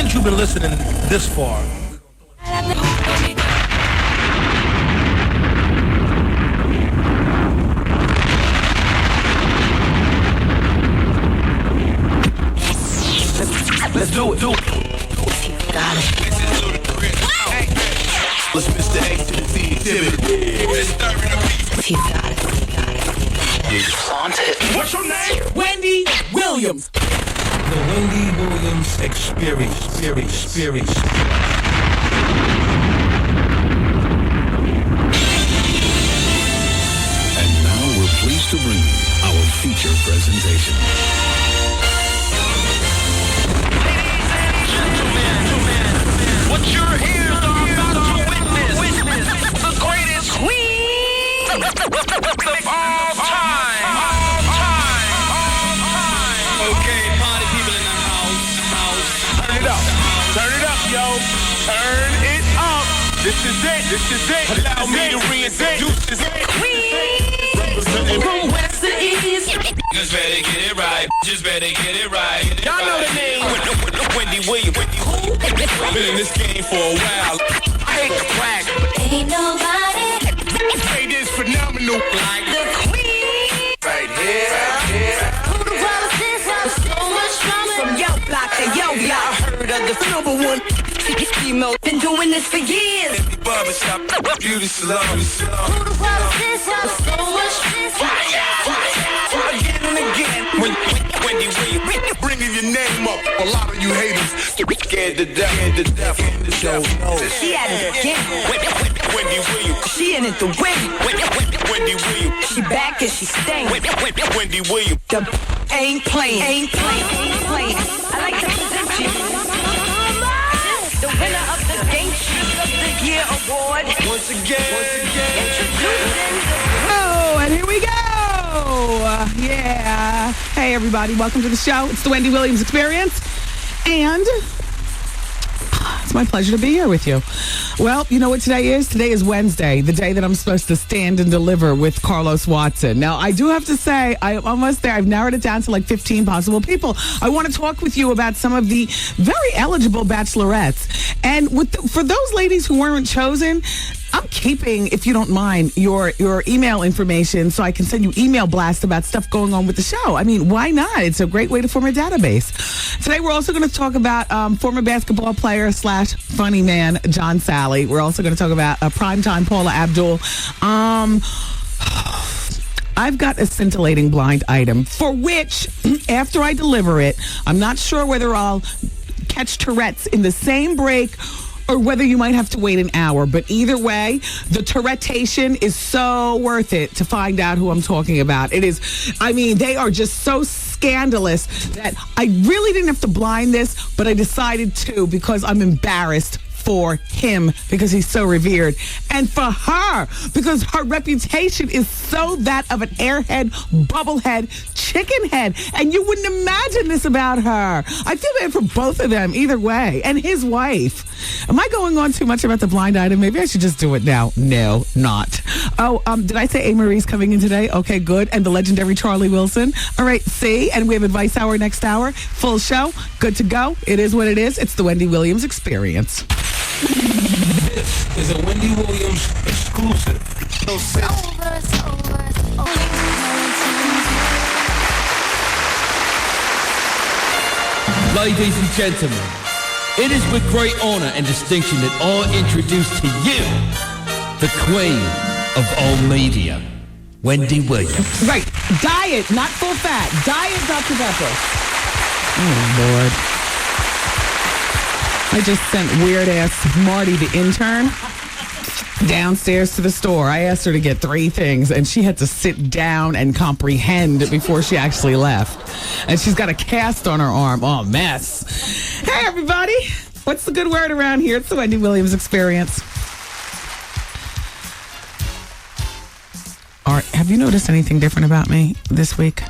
Since you've been listening this far, let's do it. Got it. Let's Mr. A to the Z exhibit. If you got it. What's your name? Wendy Williams. The Wendy Williams Experience. And now we're pleased to bring you our feature presentation. What you're here are about to witness the greatest queen of all time. Okay, party people in the house. Turn it up, yo. Turn it up. This is it. Allow me to reintroduce this queen. From west to east. Just better get it right. Y'all know the name. Wendy Williams. Been in this game for a while. I hate the crack. Ain't nobody It is phenomenal. Like the queen. Right here. Who the world is with so much drama. From yo block to yo block. Heard of the number one female. Been doing this for years. barbershop, beauty salon. Who the world is with so much Again and again. Wendy Williams. Bringing your name up. A lot of you haters scared to death. She at it again. Wendy Williams. She in it to win. Wendy Williams. She back and she staying. Wendy Williams. The ain't playing. I like to present you the winner of the Gangsters of the Year award. Once again. Introducing Oh, and here we go. Yeah. Hey, everybody. Welcome to the show. It's the Wendy Williams Experience. And it's my pleasure to be here with you. Well, you know what today is? Today is Wednesday, the day that I'm supposed to stand and deliver with Carlos Watson. Now, I do have to say, I'm almost there. I've narrowed it down to like 15 possible people. I want to talk with you about some of the very eligible bachelorettes. And for those ladies who weren't chosen, I'm keeping, if you don't mind, your email information so I can send you email blasts about stuff going on with the show. I mean, why not? It's a great way to form a database. Today, we're also going to talk about former basketball player / funny man John Sally. We're also going to talk about primetime Paula Abdul. I've got a scintillating blind item for which, after I deliver it, I'm not sure whether I'll catch Tourette's in the same break or whether you might have to wait an hour. But either way, the Tourettation is so worth it to find out who I'm talking about. It is, I mean, they are just so scandalous that I really didn't have to blind this, but I decided to because I'm embarrassed for him because he's so revered, and for her because her reputation is so that of an airhead, bubblehead, chickenhead, and you wouldn't imagine this about her. I feel bad for both of them either way, and his wife. Am I going on too much about the blind item? Maybe I should just do it now. No, not. Oh, did I say A. Marie's coming in today? Okay, good. And the legendary Charlie Wilson. All right, see, and we have Advice Hour next hour. Full show. Good to go. It is what it is. It's the Wendy Williams Experience. This is a Wendy Williams exclusive. Ladies and gentlemen, it is with great honor and distinction that I introduce to you the queen of all media, Wendy Williams. Right. Diet, not full fat. Diet Dr. Pepper. Oh, Lord. I just sent weird-ass Marty, the intern, downstairs to the store. I asked her to get 3 things, and she had to sit down and comprehend before she actually left. And she's got a cast on her arm. Oh, mess. Hey, everybody. What's the good word around here? It's the Wendy Williams Experience. All right, have you noticed anything different about me this week?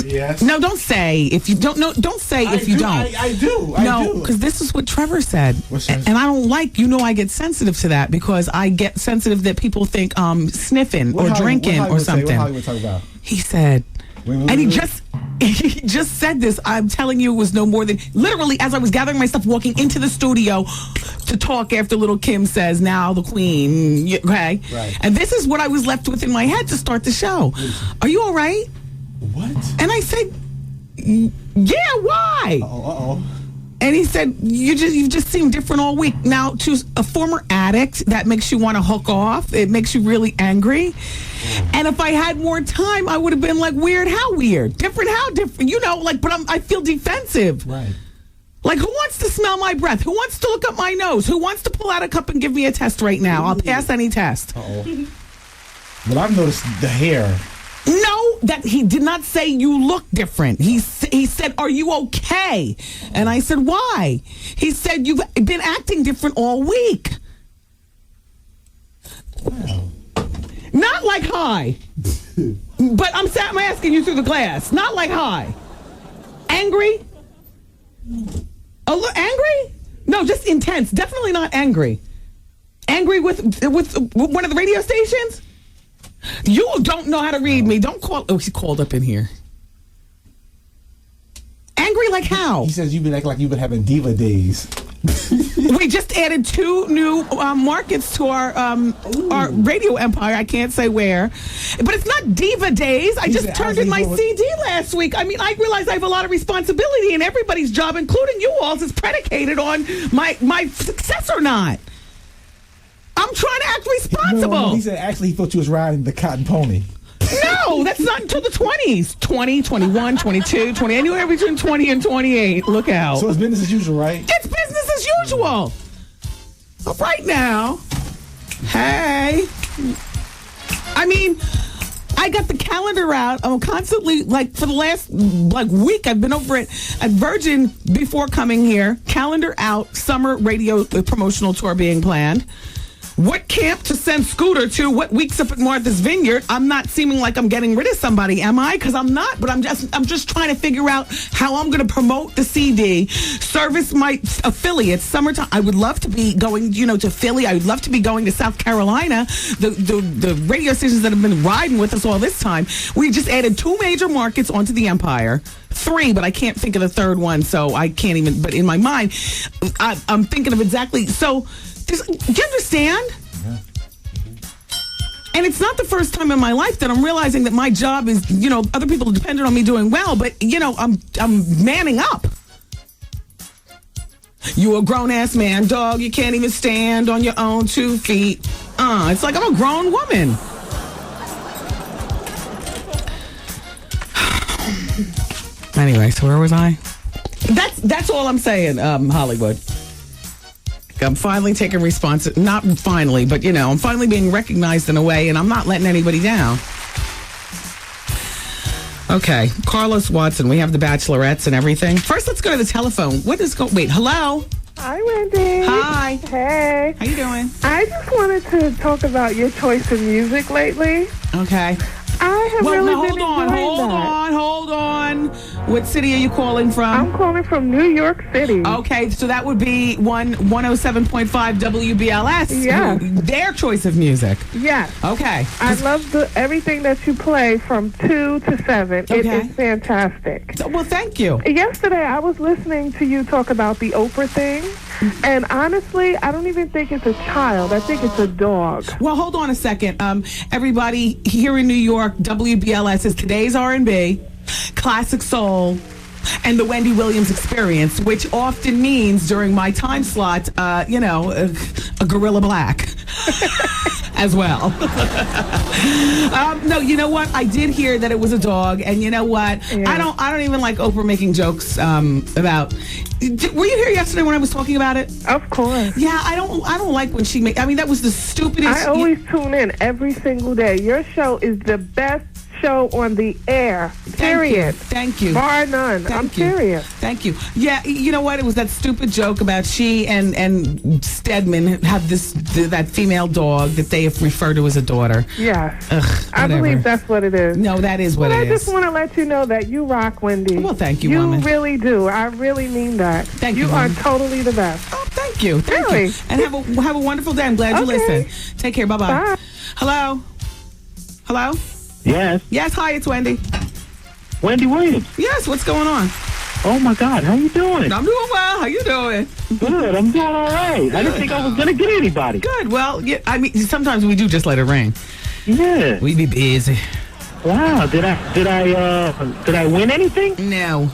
Yes. No, don't say if you don't. No, don't say if you don't. I do. No, because this is what Trevor said, and I don't like. You know, I get sensitive to that because I get sensitive that people think sniffing or drinking or something. What Hollywood talk about? He said, and he just He just said this. I'm telling you, it was no more than literally as I was gathering my stuff, walking into the studio to talk after Little Kim says, "Now the Queen." Okay, Right. And this is what I was left with in my head to start the show. Are you all right? What? And I said, "Yeah, why?" Uh-oh. And he said, you just seem different all week. Now, to a former addict, that makes you want to hook off. It makes you really angry. And if I had more time, I would have been like, weird, how weird? Different, how different? You know, like, but I feel defensive. Right. Like, who wants to smell my breath? Who wants to look up my nose? Who wants to pull out a cup and give me a test right now? I'll pass any test. Uh-oh. Well, I've noticed the hair. No, that he did not say you look different. He said, "Are you okay?" And I said, "Why?" He said, "You've been acting different all week." Wow. Not like hi, but I'm asking you through the glass. Not like hi. Angry? Angry? No, just intense. Definitely not angry. Angry with one of the radio stations? You don't know how to read me. Don't call. Oh, he called up in here. Angry like how? He says you've been acting like you've been having diva days. We just added 2 new markets to our radio empire. I can't say where, but it's not diva days. I just turned in my CD last week. I mean, I realize I have a lot of responsibility, and everybody's job, including you all's, is predicated on my success or not. I'm trying to act responsible. No, he said actually he thought you was riding the cotton pony. No, that's not until the 20s. 20, 21, 22, 20. Anywhere between 20 and 28. Look out. So it's business as usual, right? It's business as usual. But right now, hey. I mean, I got the calendar out. I'm constantly, like, for the last, week, I've been over at Virgin before coming here. Calendar out, summer radio promotional tour being planned. What camp to send Scooter to? What weeks up at Martha's Vineyard? I'm not seeming like I'm getting rid of somebody, am I? Because I'm not. But I'm just trying to figure out how I'm going to promote the CD, service my affiliates. Summertime. I would love to be going, to Philly. I would love to be going to South Carolina. The radio stations that have been riding with us all this time. We just added 2 major markets onto the empire. 3, but I can't think of the third one, so I can't even. But in my mind, I'm thinking of exactly. So. Do you understand? Yeah. And it's not the first time in my life that I'm realizing that my job is, other people are dependent on me doing well, but, I'm manning up. You a grown-ass man, dog. You can't even stand on your own 2 feet. It's like I'm a grown woman. Anyway, so where was I? That's all I'm saying, Hollywood. I'm finally taking responsibility. Not finally, but I'm finally being recognized in a way, and I'm not letting anybody down. Okay, Carlos Watson. We have the Bachelorettes and everything. First, let's go to the telephone. Wait, hello. Hi, Wendy. Hi. Hey. How you doing? I just wanted to talk about your choice of music lately. Okay. I have really been hold on. What city are you calling from? I'm calling from New York City. Okay, so that would be 107.5 WBLS. Yeah. Their choice of music. Yes. Okay. I love everything that you play from 2 to 7. Okay. It is fantastic. Well, thank you. Yesterday, I was listening to you talk about the Oprah thing, and honestly, I don't even think it's a child. I think it's a dog. Well, hold on a second. Everybody here in New York, WBLS is today's R&B, classic soul, and the Wendy Williams experience, which often means during my time slot, a Gorilla Black as well. No, you know what? I did hear that it was a dog, and you know what? Yeah. I don't even like Oprah making jokes about. Were you here yesterday when I was talking about it? Of course. Yeah, I don't like when she made. I mean, that was the stupidest. I always tune in every single day. Your show is the best show on the air. Period. Thank you. Bar none. I'm serious. Thank you. Yeah, you know what? It was that stupid joke about she and Stedman have that female dog that they refer to as a daughter. Yes. Ugh, I believe that's what it is. No, that is what it is. I just want to let you know that you rock, Wendy. Well, thank you, You woman. really do. I really mean that. Thank you, You are woman. totally the best. Oh, thank you. Thank Really? you. And have a wonderful day. I'm glad you listened. Take care. Bye-bye. Bye. Hello? Yes. Yes, hi, it's Wendy. Wendy Williams. Yes, what's going on? Oh, my God. How you doing? I'm doing well. How you doing? Good. I'm doing all right. I didn't think I was going to get anybody. Good. Well, yeah, I mean, sometimes we do just let it ring. Yeah. We be busy. Wow. Did I win anything? No.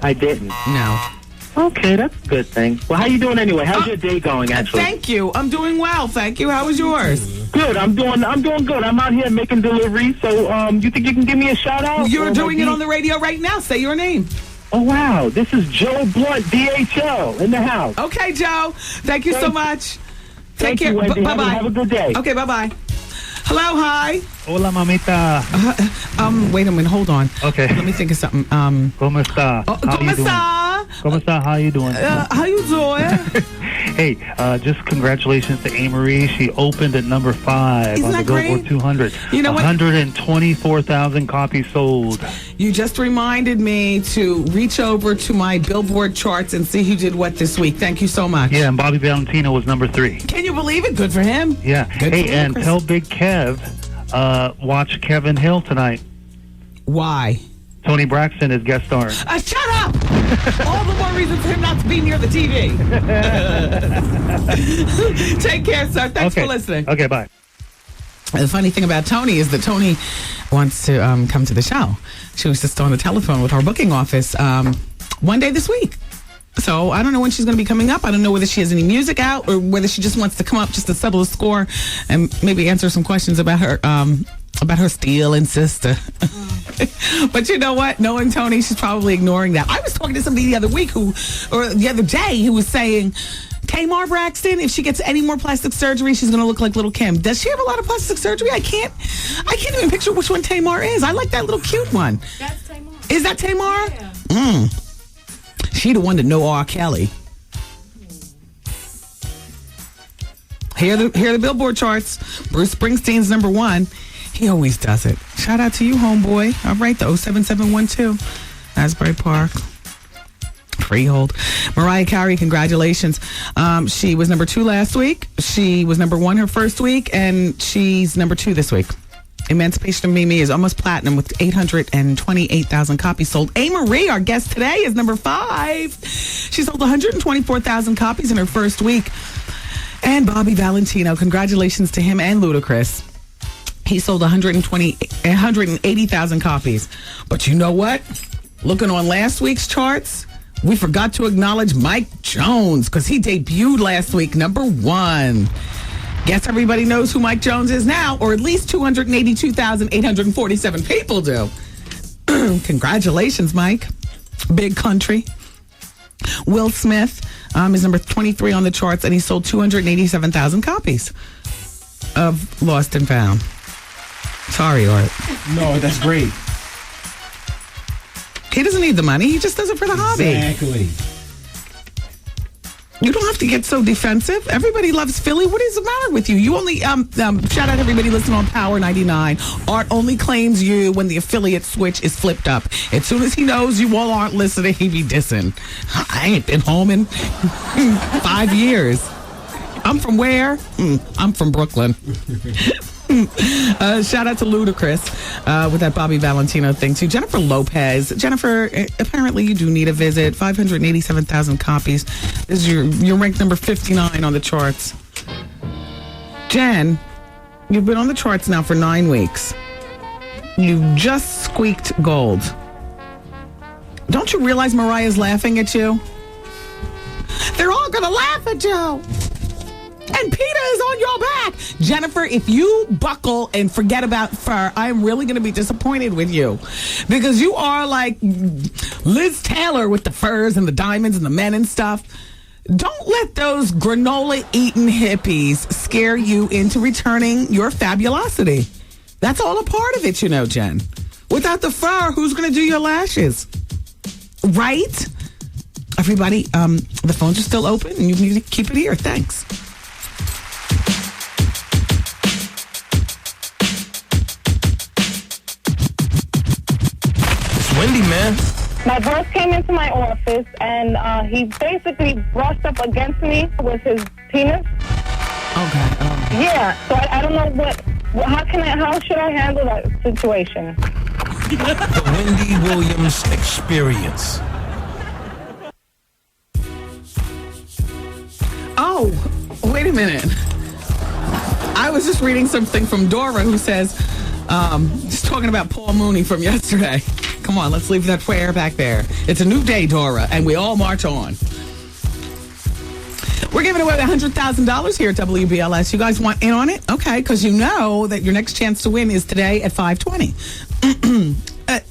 I didn't. No. Okay, that's a good thing. Well, how you doing anyway? How's your day going, actually? Thank you. I'm doing well. Thank you. How was yours? Good. I'm doing good. I'm out here making deliveries. So, you think you can give me a shout out? You're doing it on the radio right now. Say your name. Oh, wow. This is Joe Blunt, DHL, in the house. Okay, Joe. Thank you so much. Take care. You, Wendy. Bye-bye. Have a good day. Okay, bye-bye. Hello, hi. Hola, mamita. Wait a minute. Hold on. Okay. Let me think of something. ¿Cómo está? ¿Cómo está? ¿Cómo está? How you doing? How you doing? Hey, just congratulations to A-Marie. She opened at number 5 Isn't on the that Billboard great? 200. You know what? 124,000 copies sold. You just reminded me to reach over to my Billboard charts and see who did what this week. Thank you so much. Yeah, and Bobby Valentino was number 3. Can you believe it? Good for him. Yeah. Good Hey, for and Chris. tell Big Kev, watch Kevin Hill tonight. Why? Tony Braxton is guest starring. Shut up! All the more reason for him not to be near the TV. Take care, sir. Thanks for listening. Okay, bye. The funny thing about Tony is that Tony wants to come to the show. She was just on the telephone with our booking office one day this week. So I don't know when she's going to be coming up. I don't know whether she has any music out or whether she just wants to come up just to settle the score and maybe answer some questions about her stealing sister. But you know what? Knowing Tony, she's probably ignoring that. I was talking to somebody the other day who was saying, Tamar Braxton, if she gets any more plastic surgery, she's going to look like Little Kim. Does she have a lot of plastic surgery? I can't even picture which one Tamar is. I like that little cute one. That's Tamar. Is that Tamar? Yeah. She the one that know R. Kelly. Hear the Billboard charts. Bruce Springsteen's number 1. He always does it. Shout out to you, homeboy. All right, the 07712. Asbury Park. Freehold. Mariah Carey, congratulations. She was number 2 last week. She was number 1 her first week, and she's number 2 this week. Emancipation of Mimi is almost platinum with 828,000 copies sold. A-Marie, our guest today, is number 5. She sold 124,000 copies in her first week. And Bobby Valentino, congratulations to him and Ludacris. He sold 180,000 copies. But you know what? Looking on last week's charts, we forgot to acknowledge Mike Jones because he debuted last week, number 1. Guess everybody knows who Mike Jones is now, or at least 282,847 people do. Congratulations, Mike. Big country. Will Smith is number 23 on the charts, and he sold 287,000 copies of Lost and Found. Sorry, Art. No, that's great. He doesn't need the money. He just does it for the hobby. Exactly. You don't have to get so defensive. Everybody loves Philly. What is the matter with you? You only, shout out everybody listening on Power 99. Art only claims you when the affiliate switch is flipped up. As soon as he knows you all aren't listening, he be dissing. I ain't been home in 5 years. I'm from where? I'm from Brooklyn. Shout out to Ludacris with that Bobby Valentino thing too. Jennifer Lopez. Jennifer, apparently you do need a visit. 587,000 copies. This is you're ranked number 59 on the charts. Jen, you've been on the charts now for 9 weeks. You just squeaked gold. Don't you realize Mariah's laughing at you? They're all gonna laugh at you. And Peter is on your back. Jennifer, if you buckle and forget about fur, I'm really going to be disappointed with you. Because you are like Liz Taylor with the furs and the diamonds and the men and stuff. Don't let those granola-eating hippies scare you into returning your fabulosity. That's all a part of it, you know, Jen. Without the fur, who's going to do your lashes? Right? Everybody, the phones are still open and you need to keep it here. Thanks. Wendy, man. My boss came into my office and he basically brushed up against me with his penis. Okay. Yeah, so I don't know how should I handle that situation? The Wendy Williams Experience. Oh, wait a minute. I was just reading something from Dora who says, just talking about Paul Mooney from yesterday. Come on, let's leave that prayer back there. It's a new day, Dora, and we all march on. We're giving away $100,000 here at WBLS. You guys want in on it? Okay, because you know that your next chance to win is today at 5:20.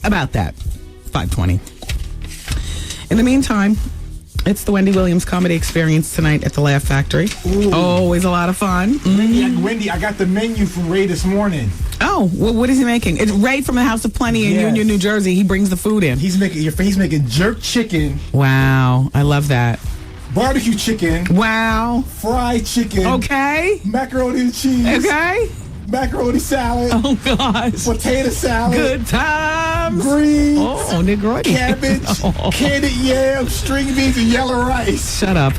About that, 5:20. In the meantime, it's the Wendy Williams Comedy Experience tonight at the Laugh Factory. Ooh. Always a lot of fun. Wendy, I got the menu from Ray this morning. Oh, well, what is he making? It's Ray from the House of Plenty in Union, New Jersey. He brings the food in. He's making jerk chicken. Wow, I love that. Barbecue chicken. Wow. Fried chicken. Okay. Macaroni and cheese. Okay. Macaroni salad. Oh, gosh. Potato salad. Good times. Greens. Oh, Negroid. Cabbage. Candied yams, string beans, and yellow rice. Shut up.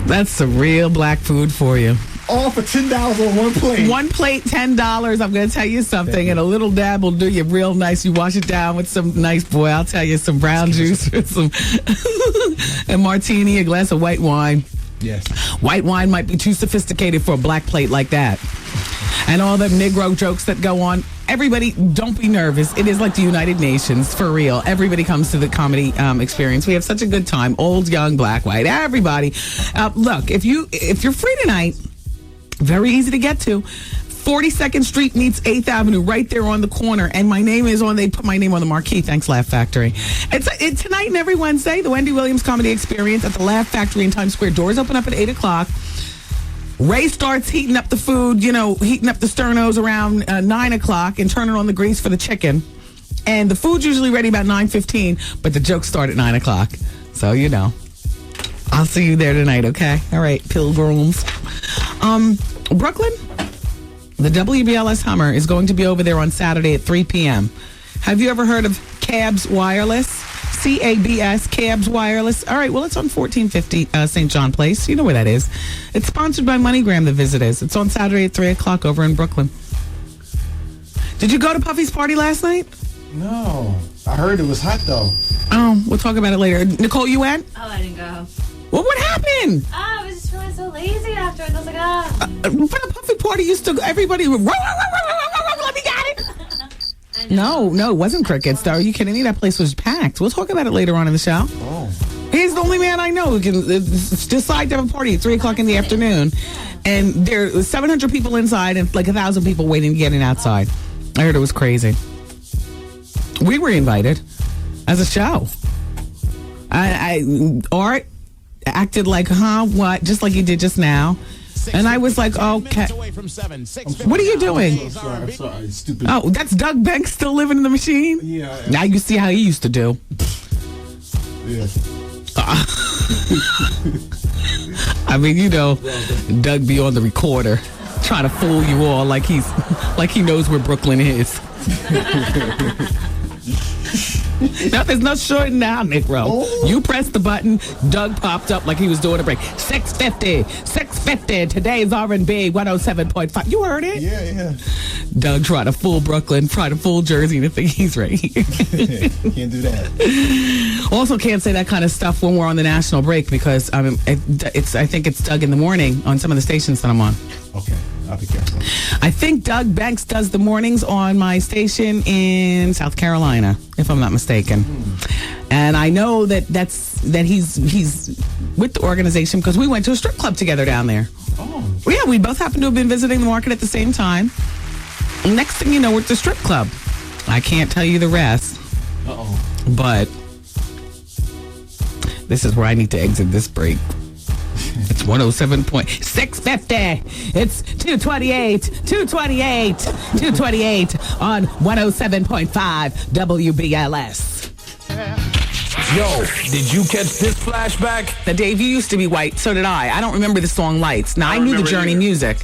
That's some real black food for you. All for $10 on one plate. One plate, $10. I'm going to tell you something, and a little dab will do you real nice. You wash it down with some nice, boy, I'll tell you, some brown juice, some a martini, a glass of white wine. Yes. White wine might be too sophisticated for a black plate like that. And all them Negro jokes that go on. Everybody, don't be nervous. It is like the United Nations, for real. Everybody comes to the comedy experience. We have such a good time. Old, young, black, white, everybody. Look, if you're free tonight, very easy to get to. 42nd Street meets 8th Avenue, right there on the corner. And my name is on, they put my name on the marquee. Thanks, Laugh Factory. It's tonight and every Wednesday, the Wendy Williams Comedy Experience at the Laugh Factory in Times Square. Doors open up at 8 o'clock. Ray starts heating up the food, heating up the sternos around 9 o'clock and turning on the grease for the chicken. And the food's usually ready about 9:15, but the jokes start at 9 o'clock. So, I'll see you there tonight, okay? All right, pilgrims. Brooklyn, the WBLS Hummer is going to be over there on Saturday at 3 p.m. Have you ever heard of Cabs Wireless? CABS, Cabs Wireless. All right, well, it's on 1450 St. John Place. You know where that is. It's sponsored by MoneyGram, the visit is. It's on Saturday at 3 o'clock over in Brooklyn. Did you go to Puffy's party last night? No. I heard it was hot, though. Oh, we'll talk about it later. Nicole, you went? Oh, I didn't go. Well, what happened? I was just feeling so lazy afterwards. I was like, For the Puffy party, everybody would, let me get it. No, it wasn't crickets, though. Are you kidding me? That place was packed. We'll talk about it later on in the show. Oh. He's the only man I know who can decide to have a party at 3 o'clock in the afternoon. And there are 700 people inside and like 1,000 people waiting to get in outside. I heard it was crazy. We were invited as a show. Art acted like, what? Just like you did just now. And I was like, okay. What are you doing? Sorry, stupid. Oh, that's Doug Banks still living in the machine? Yeah. Now you see how he used to do. Yeah. I mean, Doug be on the recorder trying to fool you all like he knows where Brooklyn is. No, there's no shorting now, Negro. Oh. You pressed the button. Doug popped up like he was doing a break. 650. Today's R&B 107.5. You heard it? Yeah. Doug tried to fool Brooklyn, tried to fool Jersey to think he's right here. Can't do that. Also can't say that kind of stuff when we're on the national break because I think it's Doug in the morning on some of the stations that I'm on. Okay. I'll be careful. I think Doug Banks does the mornings on my station in South Carolina, if I'm not mistaken. And I know that he's with the organization because we went to a strip club together down there. Oh. Well, yeah, we both happened to have been visiting the market at the same time. Next thing you know, we're at the strip club. I can't tell you the rest. Uh-oh. But this is where I need to exit this break. It's 107.650. It's 228 on 107.5 WBLS. Yo, did you catch this flashback? Now, Dave, you used to be white. So did I. I don't remember the song Lights. Now, I knew the Journey music.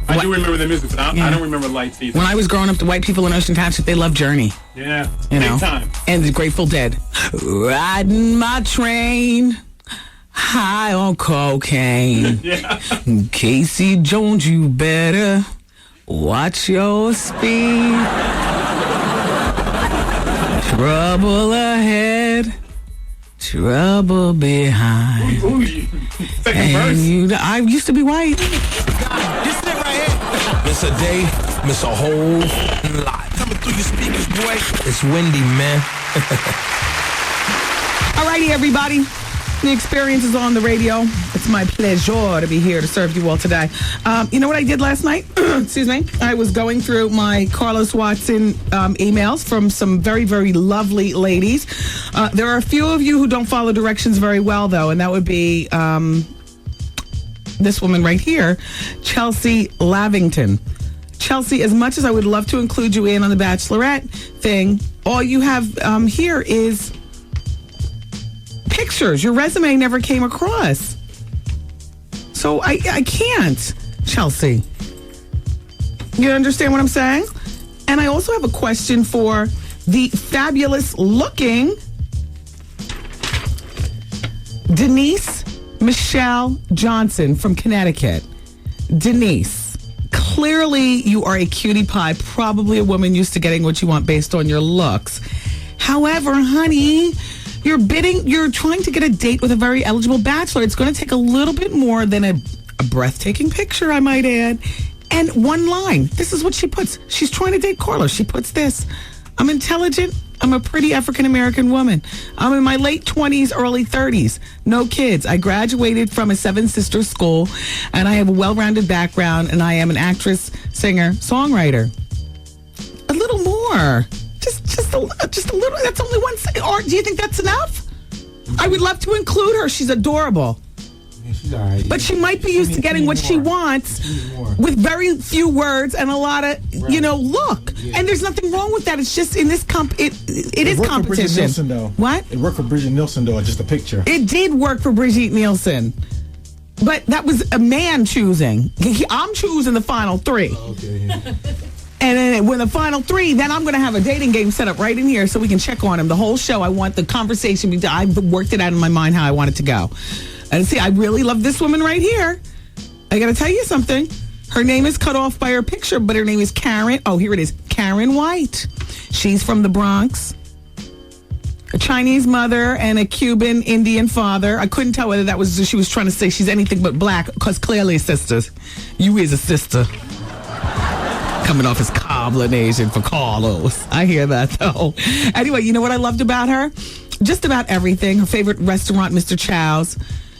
I do remember the music, but I don't remember Lights either. When I was growing up, the white people in Ocean Township, they loved Journey. Yeah, big time. And the Grateful Dead. Riding my train, high on cocaine. Yeah. Casey Jones, you better watch your speed. Trouble ahead, trouble behind. Second verse. I used to be white. This it right here. Miss a day, miss a whole lot. Coming through your speakers, boy. It's Wendy, man. Alrighty, everybody. The experience is on the radio. It's my pleasure to be here to serve you all today. You know what I did last night? Excuse me. I was going through my Carlos Watson emails from some very, very lovely ladies. There are a few of you who don't follow directions very well, though, and that would be this woman right here, Chelsea Lavington. Chelsea, as much as I would love to include you in on the Bachelorette thing, all you have here is pictures. Your resume never came across. So I can't, Chelsea. You understand what I'm saying? And I also have a question for the fabulous looking Denise Michelle Johnson from Connecticut. Denise, clearly you are a cutie pie, probably a woman used to getting what you want based on your looks. However, honey, you're trying to get a date with a very eligible bachelor. It's going to take a little bit more than a breathtaking picture, I might add, and one line. This is what she puts. She's trying to date Carlos. She puts this. I'm intelligent. I'm a pretty African-American woman. I'm in my late 20s, early 30s. No kids. I graduated from a seven-sister school, and I have a well-rounded background, and I am an actress, singer, songwriter. A little more. Just a little. That's only one. Or do you think that's enough? I would love to include her. She's adorable. Yeah, she's all right. But she might be used to getting what she wants with very few words and a lot of, look. Yeah. And there's nothing wrong with that. It's just in this it is competition. For Bridget Nielsen, though. What? It worked for Bridget Nielsen, though, just a picture. It did work for Bridget Nielsen. But that was a man choosing. I'm choosing the final three. Oh, okay, yeah. And then when the final three, then I'm going to have a dating game set up right in here so we can check on him. The whole show, I want the conversation. I've worked it out in my mind how I want it to go. And see, I really love this woman right here. I got to tell you something. Her name is cut off by her picture, but her name is Karen. Oh, here it is. Karen White. She's from the Bronx. A Chinese mother and a Cuban Indian father. I couldn't tell whether that was she was trying to say she's anything but black, because clearly sisters. You is a sister. Coming off as combination for Carlos. I hear that, though. Anyway, you know what I loved about her? Just about everything. Her favorite restaurant, Mr. Chow's.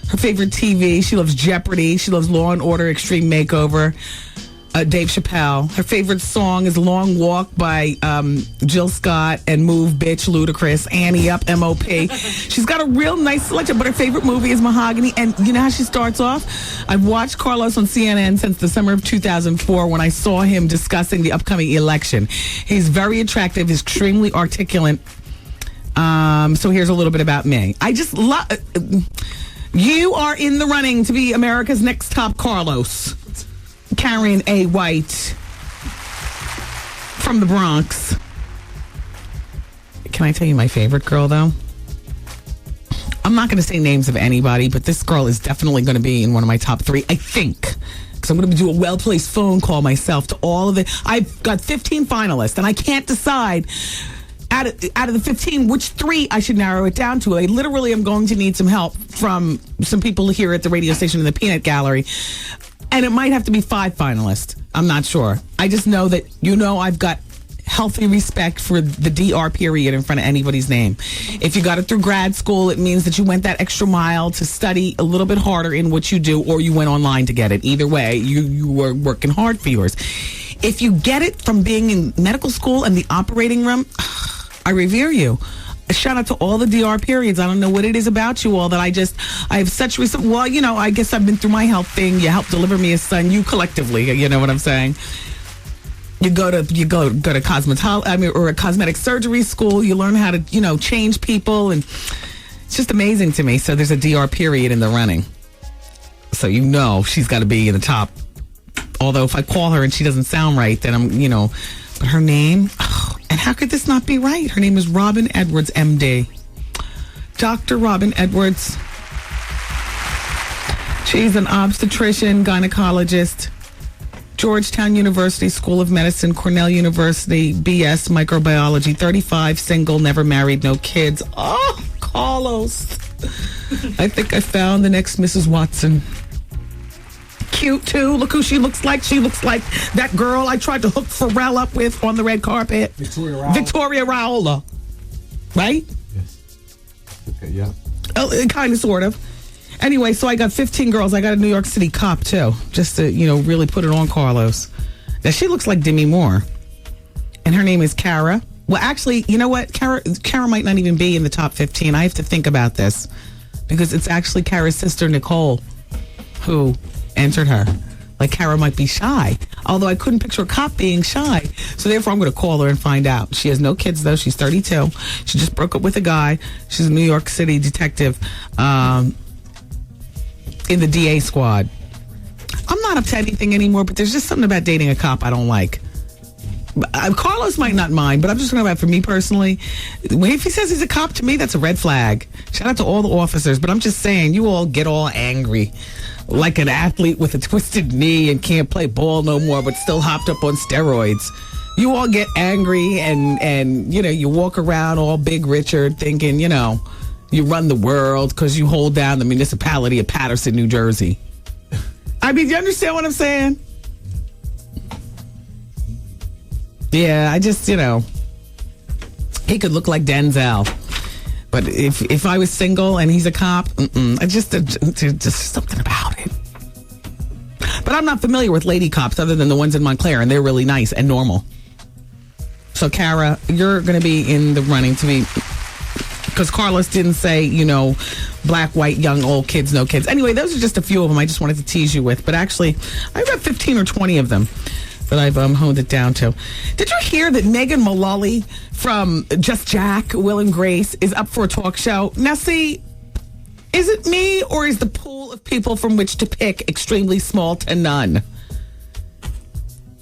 Her favorite TV. She loves Jeopardy. She loves Law and Order, Extreme Makeover. Dave Chappelle. Her favorite song is Long Walk by Jill Scott and Move Bitch Ludacris. Annie Up, M.O.P. She's got a real nice selection, but her favorite movie is Mahogany. And you know how she starts off? I've watched Carlos on CNN since the summer of 2004 when I saw him discussing the upcoming election. He's very attractive, extremely articulate. So here's a little bit about me. I just love... you are in the running to be America's next top Carlos. Karen A. White from the Bronx. Can I tell you my favorite girl, though? I'm not going to say names of anybody, but this girl is definitely going to be in one of my top three, I think. Because I'm going to do a well-placed phone call myself to all of it. I've got 15 finalists, and I can't decide out of the 15 which three I should narrow it down to. I literally am going to need some help from some people here at the radio station in the Peanut Gallery. And it might have to be 5 finalists. I'm not sure. I just know that, I've got healthy respect for the DR period in front of anybody's name. If you got it through grad school, it means that you went that extra mile to study a little bit harder in what you do, or you went online to get it. Either way, you were working hard for yours. If you get it from being in medical school and the operating room, I revere you. A shout out to all the DR periods. I don't know what it is about you all that I have such respect. Well, I guess I've been through my health thing. You helped deliver me a son. You collectively, you know what I'm saying? You go to cosmetology, or a cosmetic surgery school. You learn how to, change people, and it's just amazing to me. So there's a DR period in the running. So she's got to be in the top. Although if I call her and she doesn't sound right, then I'm, but her name. And how could this not be right? Her name is Robin Edwards, MD. Dr. Robin Edwards. She's an obstetrician, gynecologist, Georgetown University School of Medicine, Cornell University, BS Microbiology, 35, single, never married, no kids. Oh, Carlos. I think I found the next Mrs. Watson. Cute, too. Look who she looks like. She looks like that girl I tried to hook Pharrell up with on the red carpet. Victoria Raola. Right? Yes. Okay, yeah. Kind of, sort of. Anyway, so I got 15 girls. I got a New York City cop, too, just to, really put it on Carlos. Now, she looks like Demi Moore. And her name is Kara. Well, actually, you know what? Kara might not even be in the top 15. I have to think about this. Because it's actually Kara's sister, Nicole, who entered her. Like, Kara might be shy. Although I couldn't picture a cop being shy. So, therefore, I'm going to call her and find out. She has no kids, though. She's 32. She just broke up with a guy. She's a New York City detective. In the DA squad. I'm not up to anything anymore, but there's just something about dating a cop I don't like. Carlos might not mind, but I'm just talking about for me personally. If he says he's a cop, to me, that's a red flag. Shout out to all the officers, but I'm just saying, you all get all angry like an athlete with a twisted knee and can't play ball no more, but still hopped up on steroids. You all get angry and you walk around all Big Richard thinking, you run the world because you hold down the municipality of Patterson, New Jersey. I mean, do you understand what I'm saying? Yeah, I just, he could look like Denzel. But if I was single and he's a cop, just something about it. But I'm not familiar with lady cops other than the ones in Montclair, and they're really nice and normal. So, Kara, you're going to be in the running to be... Because Carlos didn't say, black, white, young, old, kids, no kids. Anyway, those are just a few of them I just wanted to tease you with. But actually, I've got 15 or 20 of them that I've honed it down to. Did you hear that Megan Mullally from Just Jack, Will and Grace is up for a talk show? Now, see, is it me or is the pool of people from which to pick extremely small to none?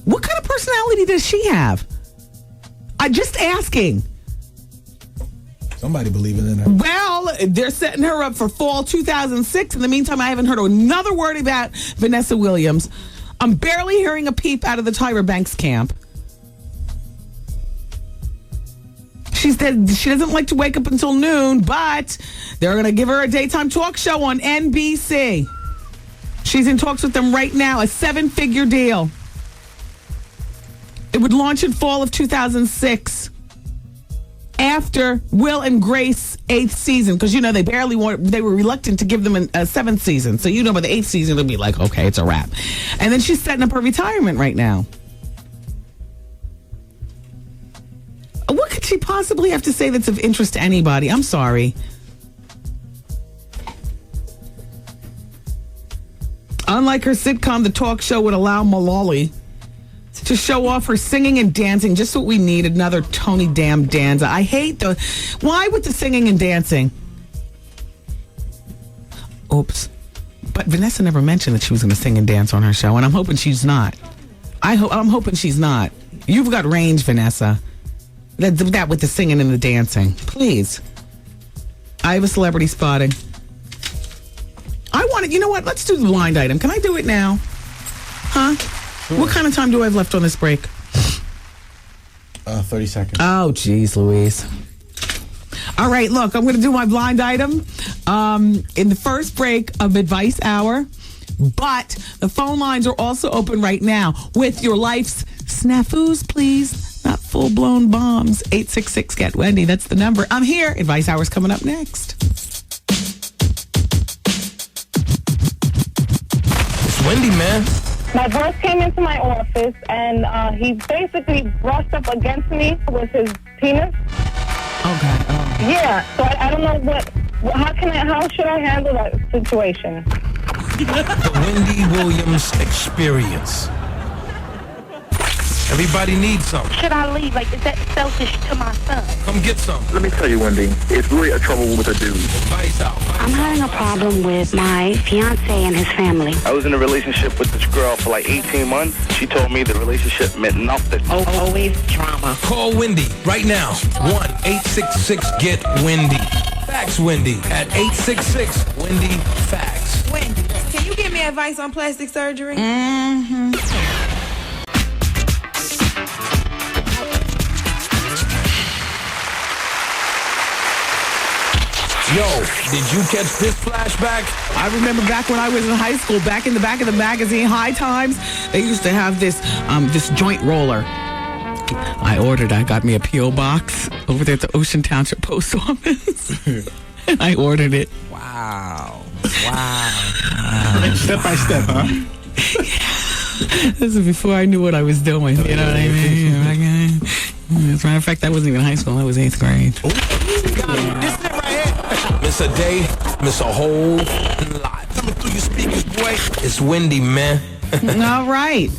What kind of personality does she have? I'm just asking. Somebody believing in her. Well, they're setting her up for fall 2006. In the meantime, I haven't heard another word about Vanessa Williams. I'm barely hearing a peep out of the Tyra Banks camp. She said she doesn't like to wake up until noon, but they're going to give her a daytime talk show on NBC. She's in talks with them right now, a 7-figure deal. It would launch in fall of 2006. After Will and Grace 8th season, because they were reluctant to give them a 7th season. So by the 8th season it'll be like, okay, it's a wrap. And then she's setting up her retirement right now. What could she possibly have to say that's of interest to anybody? I'm sorry. Unlike her sitcom, the talk show would allow Mullally to show off her singing and dancing. Just what we need, another Tony Damn Danza. I hate why with the singing and dancing? Oops. But Vanessa never mentioned that she was going to sing and dance on her show, and I'm hoping she's not. I'm hoping she's not. You've got range, Vanessa. That with the singing and the dancing. Please. I have a celebrity spotting. I want it. You know what? Let's do the blind item. Can I do it now? Huh? What kind of time do I have left on this break? 30 seconds. Oh, geez, Louise. All right, look, I'm going to do my blind item in the first break of Advice Hour. But the phone lines are also open right now with your life's snafus, please. Not full-blown bombs. 866-GET-WENDY. That's the number. I'm here. Advice Hour's coming up next. It's Wendy, man. My boss came into my office and he basically brushed up against me with his penis. Okay. Oh. Yeah, so I don't know how should I handle that situation? The Wendy Williams Experience. Everybody needs something. Should I leave? Like, is that selfish to my son? Come get some. Let me tell you, Wendy, it's really a trouble with a dude. Advice out. I'm having a problem with my fiance and his family. I was in a relationship with this girl for like 18 months. She told me the relationship meant nothing. Always drama. Call Wendy right now. 1-866-GET-WENDY. Fax Wendy at 866-WENDY-FAX. Wendy, can you give me advice on plastic surgery? Mm-hmm. Yo, did you catch this flashback? I remember back when I was in high school, back in the back of the magazine, High Times, they used to have this joint roller. I got me a P.O. box over there at the Ocean Township Post Office. And I ordered it. Wow. Step by step, huh? This is before I knew what I was doing. You know what I mean? As a matter of fact, that wasn't even high school. That was 8th grade. This is it right here. Miss a day, miss a whole lot. Coming through your speakers, boy. It's Wendy, man. All right.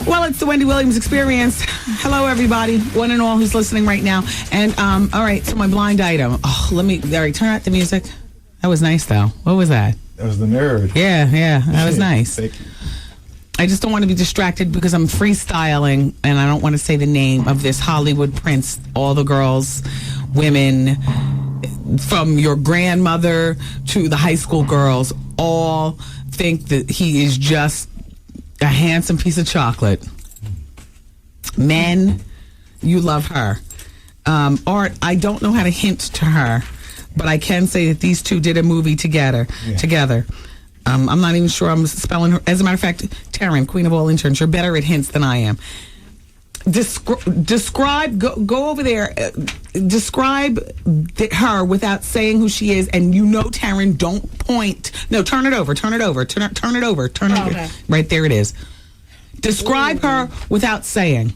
Well, it's the Wendy Williams Experience. Hello, everybody, one and all who's listening right now. And, all right, so my blind item. Oh, all right, turn out the music. That was nice, though. What was that? That was the nerd. Yeah, that was nice. Thank you. I just don't want to be distracted because I'm freestyling, and I don't want to say the name of this Hollywood prince. All the girls, women, from your grandmother to the high school girls, all think that he is just a handsome piece of chocolate. Men, you love her. Art, I don't know how to hint to her, but I can say that these two did a movie together. I'm not even sure I'm spelling her. As a matter of fact, Taryn, Queen of All Interns, you're better at hints than I am. Describe, go over there, describe her without saying who she is, and Taryn, don't point. No, turn it over. Okay. Right there it is. Describe her without saying.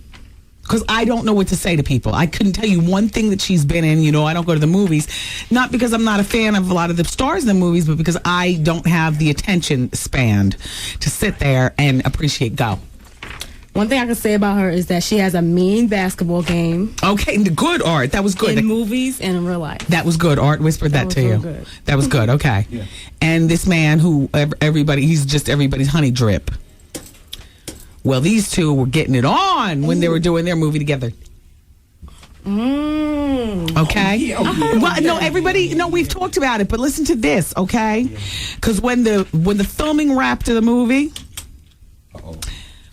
Because I don't know what to say to people. I couldn't tell you one thing that she's been in. I don't go to the movies. Not because I'm not a fan of a lot of the stars in the movies, but because I don't have the attention span to sit there and appreciate. Go. One thing I can say about her is that she has a mean basketball game. Okay, good, Art. That was good. In movies and in real life. That was good. Art whispered that to you. Good. That was good. Okay. Yeah. And this man who he's just everybody's honey drip. Well, these two were getting it on when they were doing their movie together. Okay. Well, no, everybody. No, we've talked about it, but listen to this, okay? Because when the filming wrapped of the movie,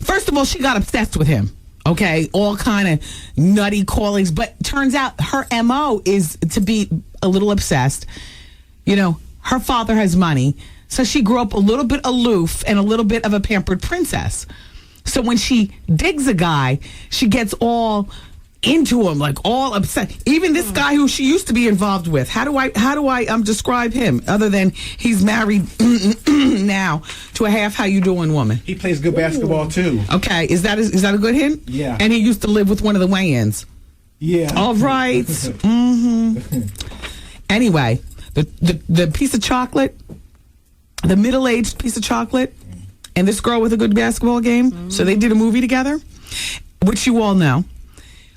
first of all, she got obsessed with him. Okay, all kind of nutty callings, but turns out her MO is to be a little obsessed. Her father has money, so she grew up a little bit aloof and a little bit of a pampered princess. So when she digs a guy, she gets all into him, like all upset. Even this guy who she used to be involved with. How do I describe him other than he's married now to a half how you doing woman? He plays good basketball too. Okay, is that a good hint? Yeah. And he used to live with one of the Wayans. Yeah. All right. Anyway, the piece of chocolate, the middle-aged piece of chocolate, and this girl with a good basketball game. So they did a movie together, which you all know.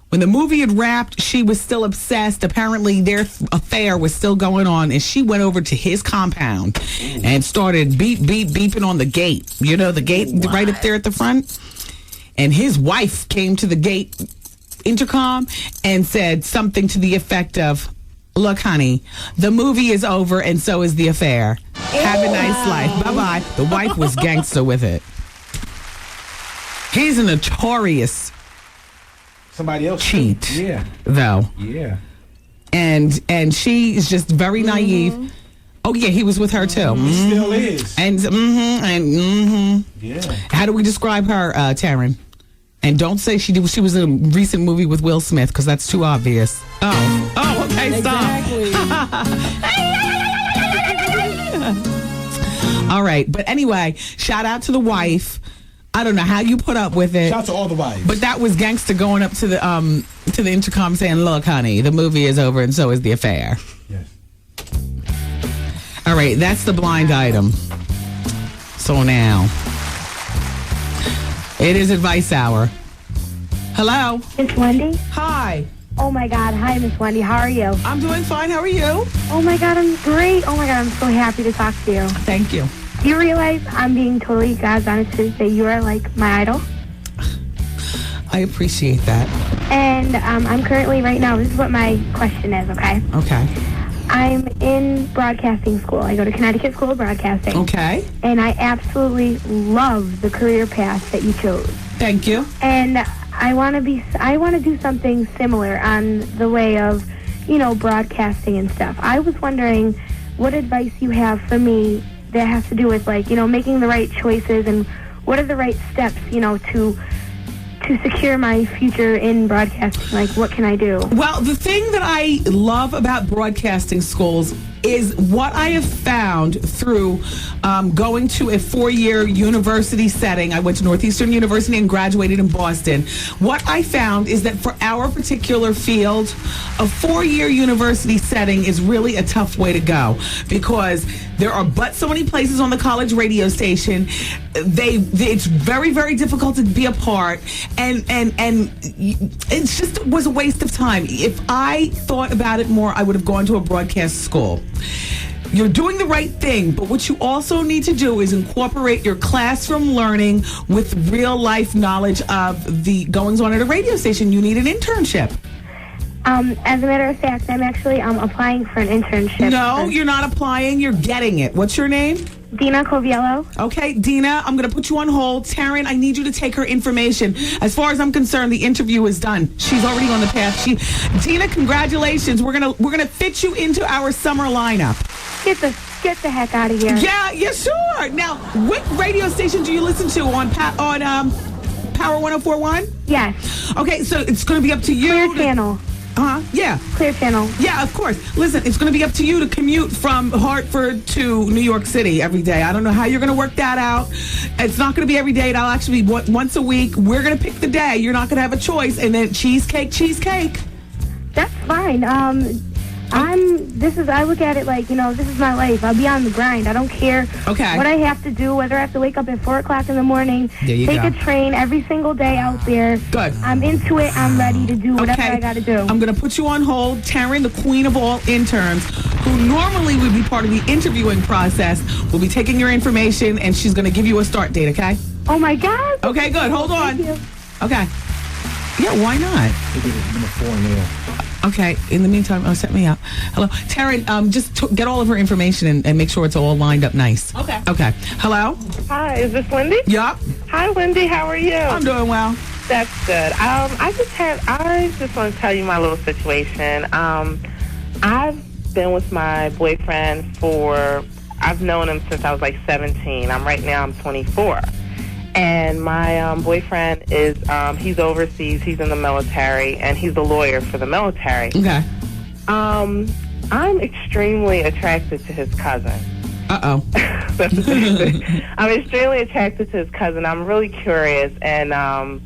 When the movie had wrapped, she was still obsessed. Apparently, their affair was still going on, and she went over to his compound and started beeping on the gate. The gate right up there at the front. And his wife came to the gate intercom and said something to the effect of, "Look, honey, the movie is over, and so is the affair. Have a nice life. Bye-bye." The wife was gangster with it. He's a notorious somebody else cheat. Yeah. Though. Yeah. And she is just very naive. Oh yeah, he was with her too. He still is. And Yeah. How do we describe her, Taryn? And don't say she was in a recent movie with Will Smith, because that's too obvious. Oh, okay, stop. All right, but anyway, shout out to the wife. I don't know how you put up with it. Shout out to all the wives. But that was gangster going up to the intercom saying, "Look, honey, the movie is over, and so is the affair." Yes. All right, that's the blind item. So now, it is advice hour. Hello? Miss Wendy? Hi. Oh my God. Hi, Miss Wendy. How are you? I'm doing fine. How are you? Oh my God, I'm great. Oh my God, I'm so happy to talk to you. Thank you. Do you realize I'm being totally God's honest to say you are like my idol? I appreciate that. And I'm currently right now, this is what my question is, okay? Okay. I'm in broadcasting school. I go to Connecticut School of Broadcasting. Okay. And I absolutely love the career path that you chose. Thank you. And I want to do something similar on the way of broadcasting and stuff. I was wondering what advice you have for me that has to do with, making the right choices, and what are the right steps, to secure my future in broadcasting. Like, what can I do? Well, the thing that I love about broadcasting schools is what I have found through going to a 4-year university setting. I went to Northeastern University and graduated in Boston. What I found is that for our particular field, a 4-year university setting is really a tough way to go, because there are but so many places on the college radio station. It's very, very difficult to be a part, and it's just was a waste of time. If I thought about it more, I would have gone to a broadcast school. You're doing the right thing, but what you also need to do is incorporate your classroom learning with real life knowledge of the goings on at a radio station. You need an internship. As a matter of fact, I'm actually applying for an internship. No, you're not applying. You're getting it. What's your name? Dina Coviello. Okay, Dina, I'm going to put you on hold. Taryn, I need you to take her information. As far as I'm concerned, the interview is done. She's already on the path. Dina, congratulations. We're gonna fit you into our summer lineup. Get the heck out of here. Yeah, sure. Now, what radio station do you listen to on Power 104.1? Yes. Okay, so it's going to be up to you. Clear channel. Yeah. Clear channel. Yeah, of course. Listen, it's going to be up to you to commute from Hartford to New York City every day. I don't know how you're going to work that out. It's not going to be every day. It'll actually be once a week. We're going to pick the day. You're not going to have a choice. And then cheesecake. That's fine. I look at it like, this is my life. I'll be on the grind. I don't care what I have to do, whether I have to wake up at 4 o'clock in the morning, take a train every single day out there. Good. I'm into it. I'm ready to do whatever I got to do. I'm going to put you on hold. Taryn, the queen of all interns, who normally would be part of the interviewing process, will be taking your information, and she's going to give you a start date, okay? Oh, my God. Okay, good. Hold on. Thank you. Okay. Yeah, why not? Number 4 in there. Okay, in the meantime, set me up. Hello. Taryn, just get all of her information and make sure it's all lined up nice. Okay. Hello? Hi, is this Wendy? Yup. Hi, Wendy. How are you? I'm doing well. That's good. I just want to tell you my little situation. I've been with my boyfriend I've known him since I was like 17. I'm 24. And my boyfriend is, he's overseas, he's in the military, and he's a lawyer for the military. Okay. I'm extremely attracted to his cousin. Uh-oh. That's the thing. I'm extremely attracted to his cousin. I'm really curious, and I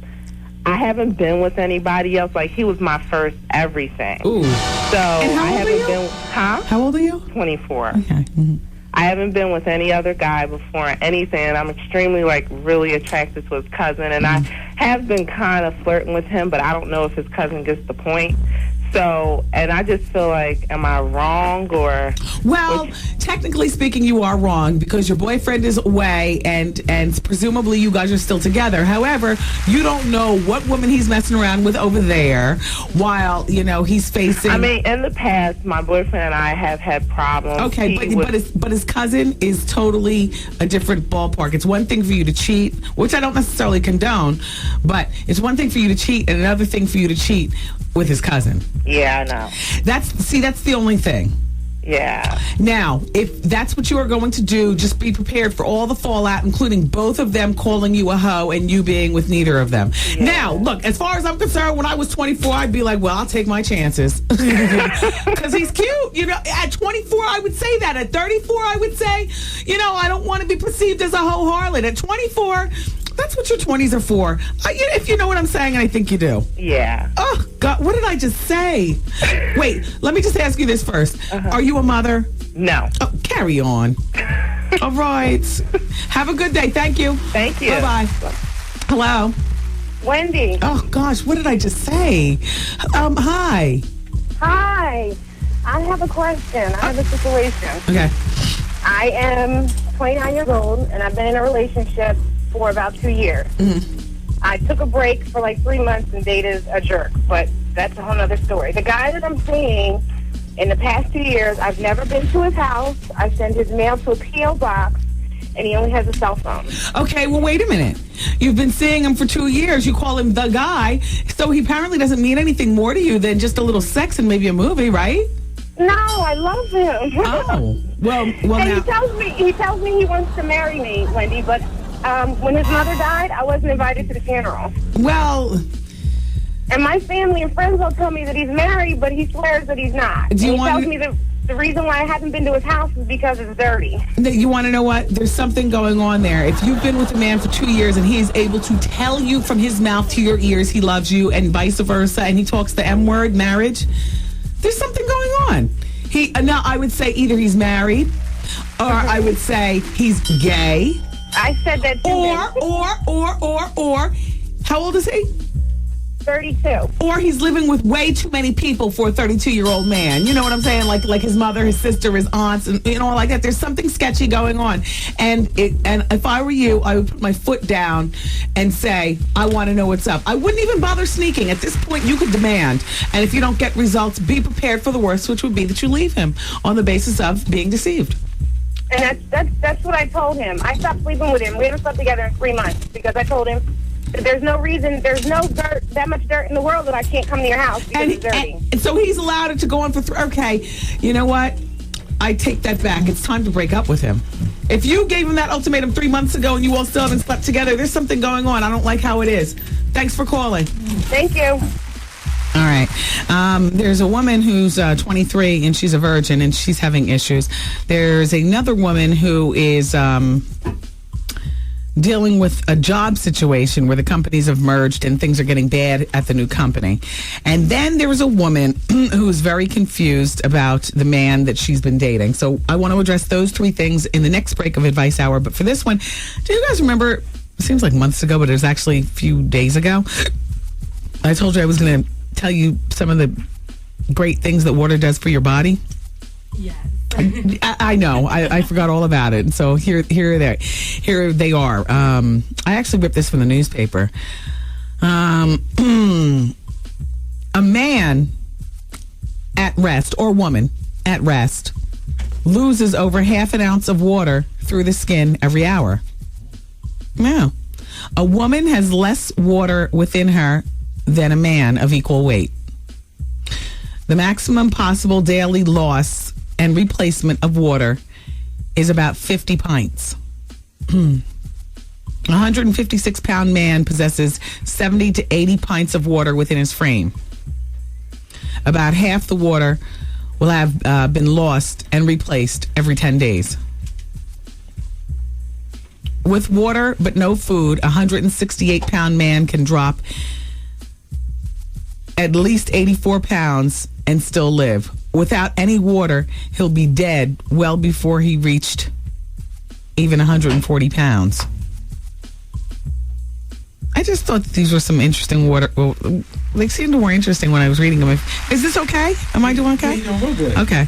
haven't been with anybody else. Like, he was my first everything. Ooh. So and how old are you? How old are you? 24. Okay. Mm-hmm. I haven't been with any other guy before, anything, and I'm extremely, really attracted to his cousin, and I have been kind of flirting with him, but I don't know if his cousin gets the point. So, and I just feel like, am I wrong, or... Well, technically speaking, you are wrong, because your boyfriend is away, and presumably you guys are still together. However, you don't know what woman he's messing around with over there, while, he's facing... I mean, in the past, my boyfriend and I have had problems. Okay, but his cousin is totally a different ballpark. It's one thing for you to cheat, which I don't necessarily condone, but it's one thing for you to cheat, and another thing for you to cheat with his cousin. Yeah, I know. That's the only thing. Yeah. Now, if that's what you are going to do, just be prepared for all the fallout, including both of them calling you a hoe and you being with neither of them. Yeah. Now, look, as far as I'm concerned, when I was 24, I'd be like, well, I'll take my chances. Because he's cute. At 24, I would say that. At 34, I would say, I don't want to be perceived as a hoe harlot. At 24... That's what your 20s are for. If you know what I'm saying, and I think you do. Yeah. Oh, God, what did I just say? Wait, let me just ask you this first. Are you a mother? No. Oh, carry on. All right. Have a good day. Thank you. Thank you. Bye-bye. Hello? Wendy. Oh, gosh, what did I just say? Hi. Hi. I have a question. I have a situation. Okay. I am 29 years old, and I've been in a relationship for about 2 years. Mm-hmm. I took a break for 3 months and dated a jerk, but that's a whole other story. The guy that I'm seeing, in the past 2 years, I've never been to his house. I send his mail to a P.O. box, and he only has a cell phone. Okay, well, wait a minute. You've been seeing him for 2 years. You call him the guy, so he apparently doesn't mean anything more to you than just a little sex and maybe a movie, right? No, I love him. Oh, well, and now. he tells me he wants to marry me, Wendy, but when his mother died, I wasn't invited to the funeral. Well... And my family and friends will tell me that he's married, but he swears that he's not. He tells me that the reason why I haven't been to his house is because it's dirty. You want to know what? There's something going on there. If you've been with a man for 2 years and he is able to tell you from his mouth to your ears he loves you and vice versa, and he talks the M word, marriage, there's something going on. Now, I would say either he's married or I would say he's gay. I said that too. Or, how old is he? 32. Or he's living with way too many people for a 32-year-old man. You know what I'm saying? Like his mother, his sister, his aunts, and like that. There's something sketchy going on. And if I were you, I would put my foot down and say, I want to know what's up. I wouldn't even bother sneaking. At this point, you could demand. And if you don't get results, be prepared for the worst, which would be that you leave him on the basis of being deceived. And that's what I told him. I stopped sleeping with him. We haven't slept together in 3 months because I told him there's no reason, there's no dirt, that much dirt in the world that I can't come to your house because it's dirty. And so he's allowed it to go on for okay, you know what? I take that back. It's time to break up with him. If you gave him that ultimatum 3 months ago and you all still haven't slept together, there's something going on. I don't like how it is. Thanks for calling. Thank you. All right. There's a woman who's 23 and she's a virgin and she's having issues. There's another woman who is dealing with a job situation where the companies have merged and things are getting bad at the new company. And then there was a woman who's very confused about the man that she's been dating. So I want to address those three things in the next break of Advice Hour. But for this one, do you guys remember, it seems like months ago, but it was actually a few days ago, I told you I was going to tell you some of the great things that water does for your body? Yes. I know. I forgot all about it. So here they are. I actually ripped this from the newspaper. A man at rest, or woman at rest, loses over half an ounce of water through the skin every hour. Yeah. A woman has less water within her than a man of equal weight. The maximum possible daily loss and replacement of water is about 50 pints. A 156-pound man possesses 70 to 80 pints of water within his frame. About half the water will have been lost and replaced every 10 days. With water but no food, a 168-pound man can drop at least 84 pounds and still live. Without any water, he'll be dead well before he reached even 140 pounds. I just thought that these were some interesting water. Well, they seemed more interesting when I was reading them. Is this okay? Am I doing okay? Yeah, you're good. Okay.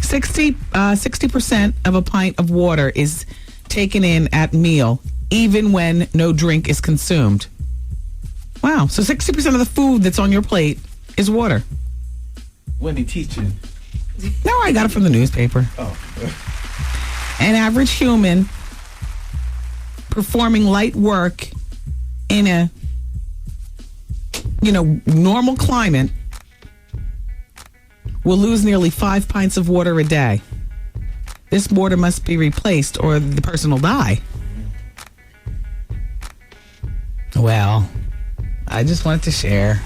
60% of a pint of water is taken in at meal, even when no drink is consumed. Wow. So 60% of the food that's on your plate is water. Wendy teaching. No, I got it from the newspaper. Oh. An average human performing light work in a, normal climate will lose nearly 5 pints of water a day. This water must be replaced or the person will die. Well, I just wanted to share.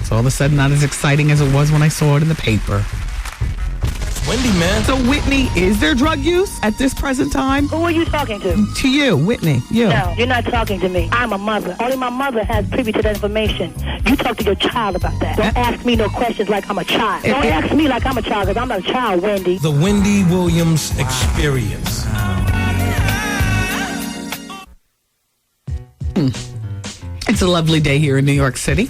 It's all of a sudden not as exciting as it was when I saw it in the paper. Wendy, man. So, Whitney, is there drug use at this present time? Who are you talking to? To you, Whitney. You. No, you're not talking to me. I'm a mother. Only my mother has privy to that information. You talk to your child about that. Don't ask me no questions like I'm a child. Don't ask me like I'm a child, because I'm not a child, Wendy. The Wendy Williams Experience. It's a lovely day here in New York City.